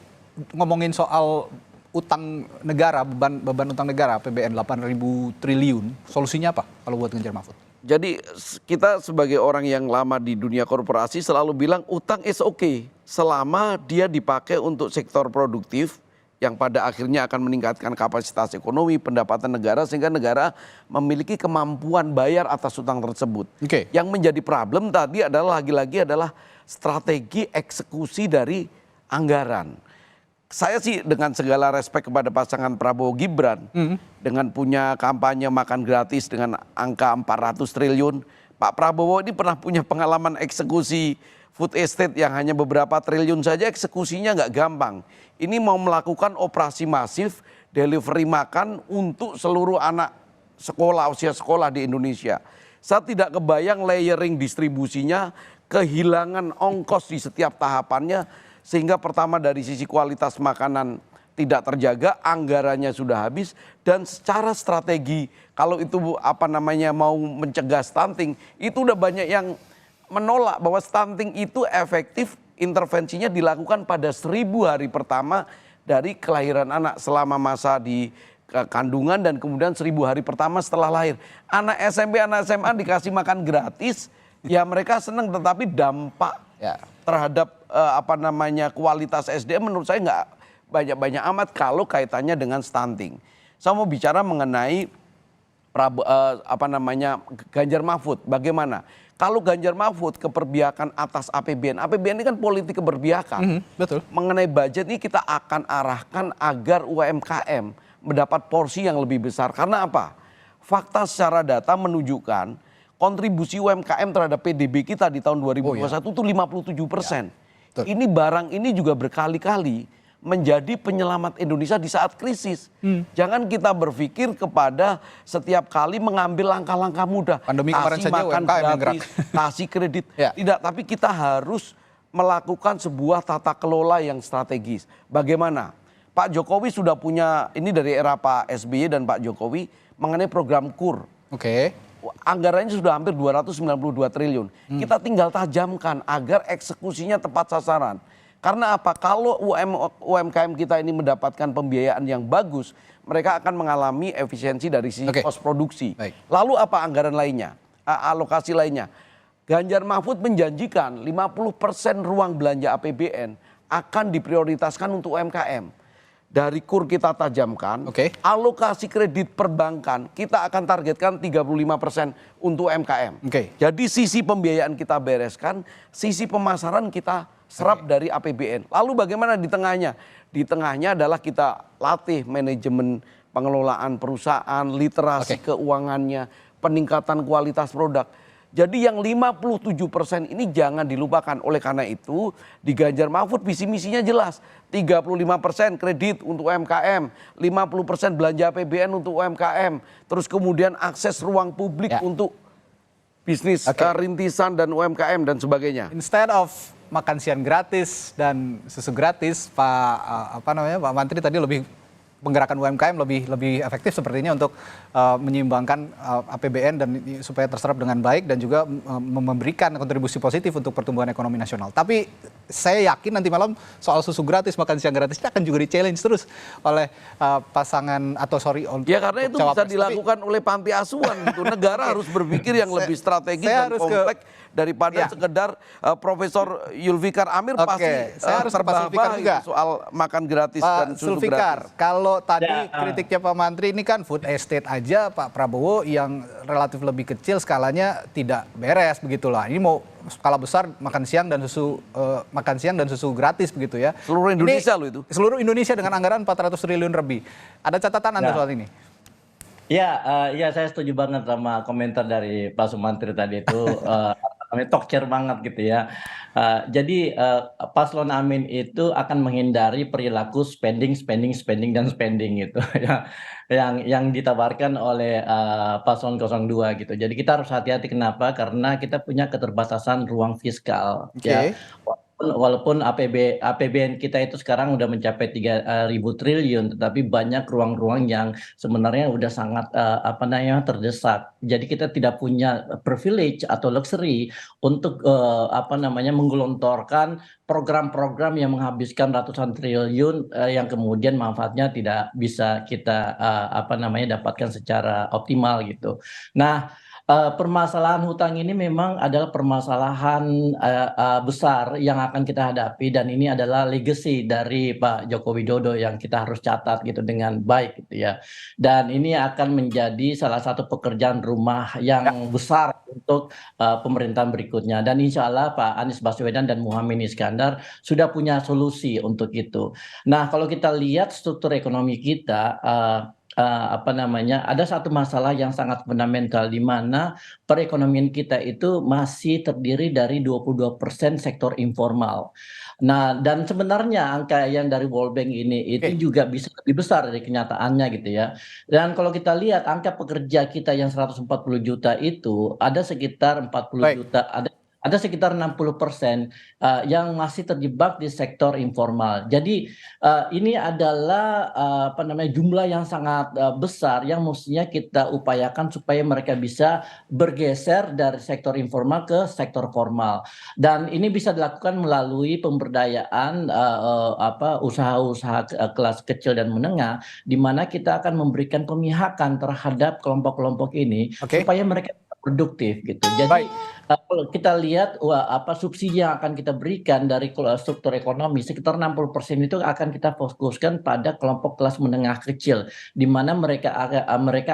ngomongin soal utang negara, beban utang negara APBN 8.000 triliun, solusinya apa kalau buat Ganjar Mahfud? Jadi kita sebagai orang yang lama di dunia korporasi selalu bilang utang is okay selama dia dipakai untuk sektor produktif yang pada akhirnya akan meningkatkan kapasitas ekonomi, pendapatan negara sehingga negara memiliki kemampuan bayar atas utang tersebut. Yang menjadi problem tadi adalah lagi-lagi adalah strategi eksekusi dari anggaran. Saya sih dengan segala respek kepada pasangan Prabowo Gibran, dengan punya kampanye makan gratis dengan angka 400 triliun, Pak Prabowo ini pernah punya pengalaman eksekusi food estate yang hanya beberapa triliun saja, eksekusinya nggak gampang. Ini mau melakukan operasi masif delivery makan untuk seluruh anak sekolah, usia sekolah di Indonesia. Saya tidak kebayang layering distribusinya, kehilangan ongkos di setiap tahapannya, sehingga pertama dari sisi kualitas makanan tidak terjaga, anggarannya sudah habis, dan secara strategi kalau itu mau mencegah stunting, itu udah banyak yang menolak bahwa stunting itu efektif, intervensinya dilakukan pada 1000 hari pertama dari kelahiran anak selama masa di kandungan dan kemudian 1000 hari pertama setelah lahir. Anak SMP, anak SMA dikasih makan gratis, ya mereka senang, tetapi dampak terhadap kualitas SDM menurut saya nggak banyak-banyak amat kalau kaitannya dengan stunting. Saya mau bicara mengenai Ganjar Mahfud, bagaimana? Kalau Ganjar Mahfud keberpihakan atas APBN ini kan politik keberpihakan. Betul. Mengenai budget ini kita akan arahkan agar UMKM mendapat porsi yang lebih besar. Karena apa? Fakta secara data menunjukkan kontribusi UMKM terhadap PDB kita di tahun 2021 itu 57%. Ini barang ini juga berkali-kali menjadi penyelamat Indonesia di saat krisis. Jangan kita berpikir kepada setiap kali mengambil langkah-langkah mudah. Pandemi kemarin kasih saja makan gratis, kasih kredit. Tidak, tapi kita harus melakukan sebuah tata kelola yang strategis. Bagaimana? Pak Jokowi sudah punya, ini dari era Pak SBY dan Pak Jokowi, mengenai program KUR. Anggarannya sudah hampir 292 triliun. Kita tinggal tajamkan agar eksekusinya tepat sasaran. Karena apa? Kalau UMKM kita ini mendapatkan pembiayaan yang bagus, mereka akan mengalami efisiensi dari sisi kos produksi. Lalu apa anggaran lainnya? Alokasi lainnya? Ganjar Mahfud menjanjikan 50% ruang belanja APBN akan diprioritaskan untuk UMKM. dari KUR kita tajamkan, alokasi kredit perbankan kita akan targetkan 35% untuk UMKM. Jadi sisi pembiayaan kita bereskan, sisi pemasaran kita serap dari APBN. Lalu bagaimana di tengahnya? Di tengahnya adalah kita latih manajemen pengelolaan perusahaan, literasi keuangannya, peningkatan kualitas produk. Jadi yang 57% ini jangan dilupakan. Oleh karena itu di Ganjar Mahfud visi misinya jelas. 35% kredit untuk UMKM, 50% belanja APBN untuk UMKM. Terus kemudian akses ruang publik untuk bisnis rintisan dan UMKM dan sebagainya. Instead of makan siang gratis dan susu gratis, Pak Menteri tadi lebih menggerakkan UMKM lebih efektif sepertinya untuk menyeimbangkan APBN dan supaya terserap dengan baik dan juga memberikan kontribusi positif untuk pertumbuhan ekonomi nasional. Tapi saya yakin nanti malam soal susu gratis, makan siang gratis ini akan juga di-challenge terus oleh pasangan ya karena itu bisa dilakukan oleh panti asuhan gitu. Negara harus berpikir yang lebih strategis dan kompleks daripada sekedar Profesor Yulfikar Amir pasti terbahak soal makan gratis dan susu gratis. Kalau tadi kritiknya Pak Menteri ini kan food estate aja Pak Prabowo yang relatif lebih kecil skalanya tidak beres begitulah. Ini mau skala besar makan siang dan susu gratis begitu ya. Seluruh Indonesia loh itu. Seluruh Indonesia dengan anggaran 400 triliun lebih. Ada catatan Anda soal ini? Ya, saya setuju banget sama komentar dari Pak Sumantri tadi itu. Talk banget gitu ya. Jadi Paslon Amin itu akan menghindari perilaku spending gitu ya, yang ditawarkan oleh Paslon 02 gitu. Jadi kita harus hati-hati kenapa? Karena kita punya keterbatasan ruang fiskal. Ya. Walaupun APBN kita itu sekarang udah mencapai 3.000 triliun, tetapi banyak ruang-ruang yang sebenarnya udah sangat terdesak. Jadi kita tidak punya privilege atau luxury untuk menggelontorkan program-program yang menghabiskan ratusan triliun yang kemudian manfaatnya tidak bisa kita dapatkan secara optimal gitu. Nah, permasalahan hutang ini memang adalah permasalahan besar yang akan kita hadapi dan ini adalah legacy dari Pak Joko Widodo yang kita harus catat gitu dengan baik gitu ya. Dan ini akan menjadi salah satu pekerjaan rumah yang besar untuk pemerintahan berikutnya dan insya Allah Pak Anies Baswedan dan Muhaimin Iskandar sudah punya solusi untuk itu. Nah, kalau kita lihat struktur ekonomi kita ada satu masalah yang sangat fundamental di mana perekonomian kita itu masih terdiri dari 22% sektor informal. Nah, dan sebenarnya angka yang dari World Bank ini itu juga bisa lebih besar dari kenyataannya gitu ya. Dan kalau kita lihat angka pekerja kita yang 140 juta itu ada sekitar 40 juta, ada sekitar 60% yang masih terjebak di sektor informal. Jadi ini adalah jumlah yang sangat besar yang mestinya kita upayakan supaya mereka bisa bergeser dari sektor informal ke sektor formal. Dan ini bisa dilakukan melalui pemberdayaan usaha-usaha kelas kecil dan menengah, di mana kita akan memberikan pemihakan terhadap kelompok-kelompok ini supaya mereka produktif gitu. Jadi kalau kita lihat subsidi yang akan kita berikan dari struktur ekonomi sekitar 60% itu akan kita fokuskan pada kelompok kelas menengah kecil di mana mereka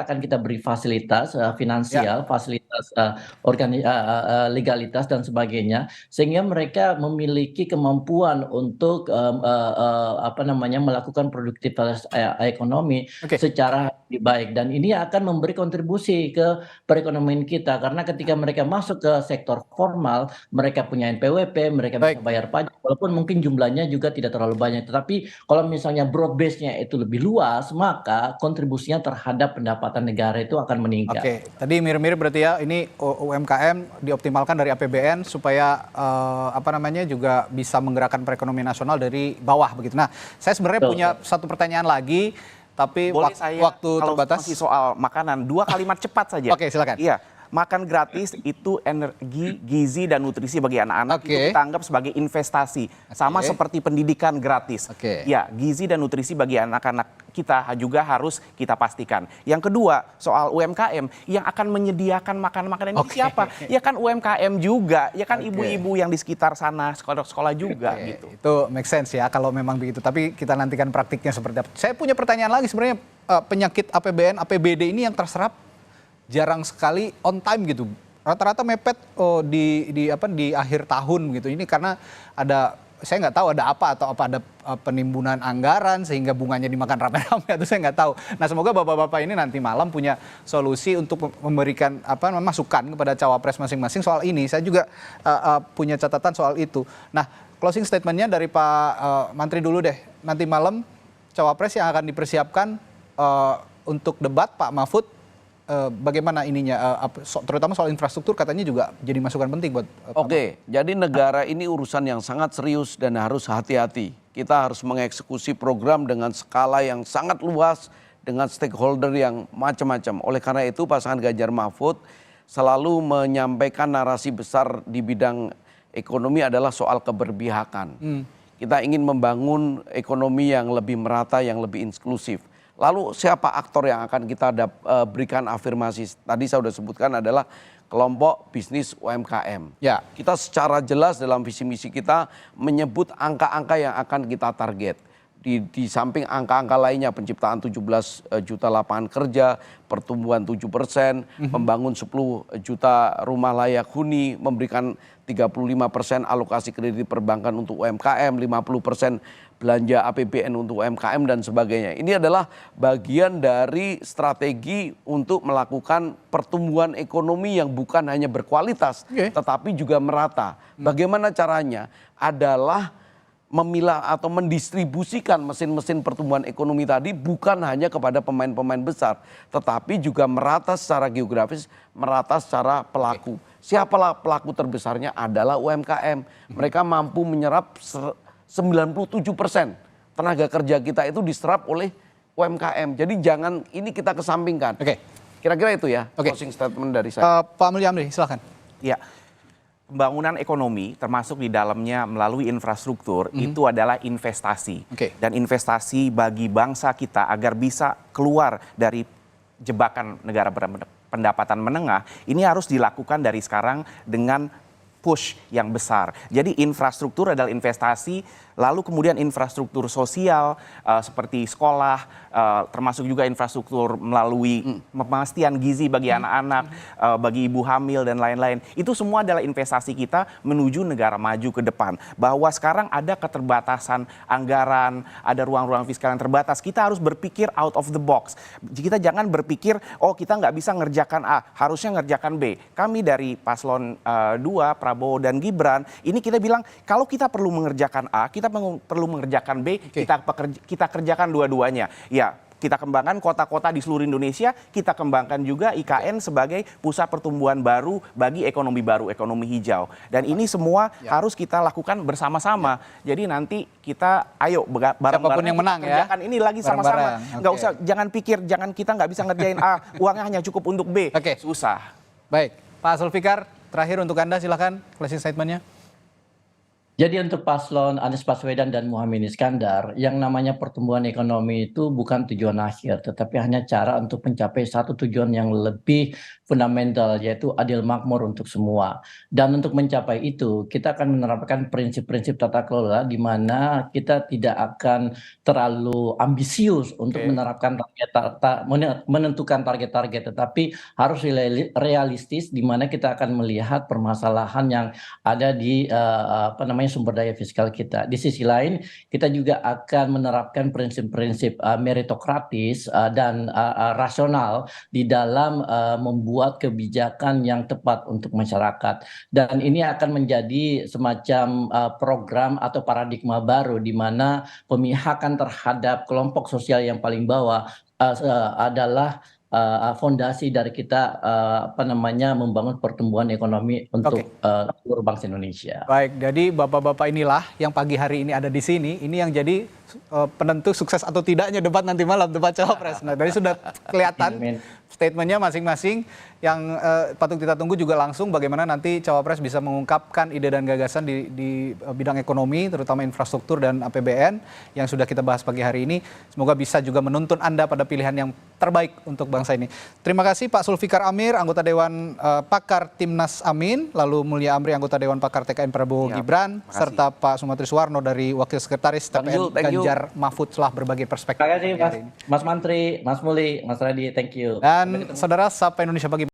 akan kita beri fasilitas finansial, fasilitas legalitas dan sebagainya sehingga mereka memiliki kemampuan untuk melakukan produktivitas ekonomi secara lebih baik dan ini akan memberi kontribusi ke perekonomian kita karena ketika mereka masuk ke sektor formal, mereka punya NPWP, mereka bisa bayar pajak, walaupun mungkin jumlahnya juga tidak terlalu banyak. Tetapi kalau misalnya broad base-nya itu lebih luas, maka kontribusinya terhadap pendapatan negara itu akan meningkat. Tadi mirip-mirip berarti ya, ini UMKM dioptimalkan dari APBN supaya juga bisa menggerakkan perekonomian nasional dari bawah begitu. Nah, saya sebenarnya punya satu pertanyaan lagi, tapi boleh saya waktu kalau terbatas. Masih soal makanan, 2 kalimat cepat saja. Silakan. Iya. makan gratis itu energi, gizi, dan nutrisi bagi anak-anak itu kita anggap sebagai investasi. Sama seperti pendidikan gratis. Ya, gizi dan nutrisi bagi anak-anak kita juga harus kita pastikan. Yang kedua, soal UMKM yang akan menyediakan makanan-makanan ini siapa? Ya kan UMKM juga, ya kan ibu-ibu yang di sekitar sana, sekolah-sekolah juga gitu. Itu make sense ya kalau memang begitu. Tapi kita nantikan praktiknya seperti apa. Saya punya pertanyaan lagi sebenarnya, penyakit APBN, APBD ini yang terserap jarang sekali on time gitu. Rata-rata mepet di akhir tahun gitu. Ini karena saya nggak tahu ada apa atau ada penimbunan anggaran sehingga bunganya dimakan rame-rame atau saya nggak tahu. Nah, semoga bapak-bapak ini nanti malam punya solusi untuk memberikan masukan kepada cawapres masing-masing soal ini. Saya juga punya catatan soal itu. Nah, closing statementnya dari Pak Mantri dulu deh. Nanti malam cawapres yang akan dipersiapkan untuk debat Pak Mahfud. Bagaimana ininya, terutama soal infrastruktur katanya juga jadi masukan penting buat jadi negara ini urusan yang sangat serius dan harus hati-hati. Kita harus mengeksekusi program dengan skala yang sangat luas, dengan stakeholder yang macam-macam. Oleh karena itu pasangan Ganjar Mahfud selalu menyampaikan narasi besar di bidang ekonomi adalah soal keberpihakan. Kita ingin membangun ekonomi yang lebih merata, yang lebih inklusif. Lalu siapa aktor yang akan kita berikan afirmasi? Tadi saya sudah sebutkan adalah kelompok bisnis UMKM. Ya. Kita secara jelas dalam visi misi kita menyebut angka-angka yang akan kita target. Di samping angka-angka lainnya, penciptaan 17 juta lapangan kerja, pertumbuhan 7%, membangun 10 juta rumah layak huni, memberikan 35% alokasi kredit perbankan untuk UMKM, 50% belanja APBN untuk UMKM dan sebagainya. Ini adalah bagian dari strategi untuk melakukan pertumbuhan ekonomi yang bukan hanya berkualitas, tetapi juga merata. Bagaimana caranya? Adalah memilah atau mendistribusikan mesin-mesin pertumbuhan ekonomi tadi bukan hanya kepada pemain-pemain besar, tetapi juga merata secara geografis, merata secara pelaku. Siapalah pelaku terbesarnya? Adalah UMKM. Mereka mampu menyerap 97% tenaga kerja kita itu diserap oleh UMKM. Jadi jangan ini kita kesampingkan. Kira-kira itu ya closing statement dari saya. Pak Mulya Amri, silakan. Ya, pembangunan ekonomi termasuk di dalamnya melalui infrastruktur itu adalah investasi. Dan investasi bagi bangsa kita agar bisa keluar dari jebakan negara berpendapatan menengah, ini harus dilakukan dari sekarang dengan push yang besar. Jadi infrastruktur adalah investasi, lalu kemudian infrastruktur sosial seperti sekolah, termasuk juga infrastruktur melalui pemastian gizi bagi anak-anak, bagi ibu hamil dan lain-lain. Itu semua adalah investasi kita menuju negara maju ke depan. Bahwa sekarang ada keterbatasan anggaran, ada ruang-ruang fiskal yang terbatas. Kita harus berpikir out of the box. Kita jangan berpikir, oh kita nggak bisa ngerjakan A, harusnya ngerjakan B. Kami dari Paslon 2, Prabowo dan Gibran, ini kita bilang kalau kita perlu mengerjakan A, kita perlu mengerjakan B, kita kerjakan dua-duanya. Ya, kita kembangkan kota-kota di seluruh Indonesia, kita kembangkan juga IKN sebagai pusat pertumbuhan baru bagi ekonomi baru, ekonomi hijau. Dan ini semua harus kita lakukan bersama-sama. Jadi nanti kita ayo bareng-bareng yang menang kerjakan ini lagi sama-sama. Nggak usah, jangan pikir, kita nggak bisa ngerjain A, uangnya hanya cukup untuk B. Susah. Baik, Pak Zulfikar, terakhir untuk Anda silakan closing statement-nya. Jadi untuk paslon Anies Baswedan dan Muhaimin Iskandar, yang namanya pertumbuhan ekonomi itu bukan tujuan akhir, tetapi hanya cara untuk mencapai satu tujuan yang lebih fundamental, yaitu adil makmur untuk semua. Dan untuk mencapai itu, kita akan menerapkan prinsip-prinsip tata kelola di mana kita tidak akan terlalu ambisius untuk menerapkan menentukan target-target, tetapi harus realistis di mana kita akan melihat permasalahan yang ada di sumber daya fiskal kita. Di sisi lain, kita juga akan menerapkan prinsip-prinsip meritokratis dan rasional di dalam membuat kebijakan yang tepat untuk masyarakat. Dan ini akan menjadi semacam program atau paradigma baru di mana pemihakan terhadap kelompok sosial yang paling bawah adalah fondasi dari kita membangun pertumbuhan ekonomi untuk seluruh bangsa Indonesia. Baik, jadi bapak-bapak inilah yang pagi hari ini ada di sini, ini yang jadi penentu sukses atau tidaknya debat nanti malam, debat cawapres. Nah, dari sudah kelihatan statementnya masing-masing. Yang patut kita tunggu juga langsung bagaimana nanti Cawapres bisa mengungkapkan ide dan gagasan di bidang ekonomi, terutama infrastruktur dan APBN yang sudah kita bahas pagi hari ini. Semoga bisa juga menuntun Anda pada pilihan yang terbaik untuk bangsa ini. Terima kasih Pak Sulfikar Amir, anggota Dewan Pakar Timnas Amin, lalu Mulia Amri, anggota Dewan Pakar TKN Prabowo Gibran, serta Pak Sumatri Suwarno dari Wakil Sekretaris TPN Ganjar Mahfud telah berbagi perspektif. Terima kasih Mas Mantri, Mas Muli, Mas Radi, thank you. Dan saudara, Sapa Indonesia Pagi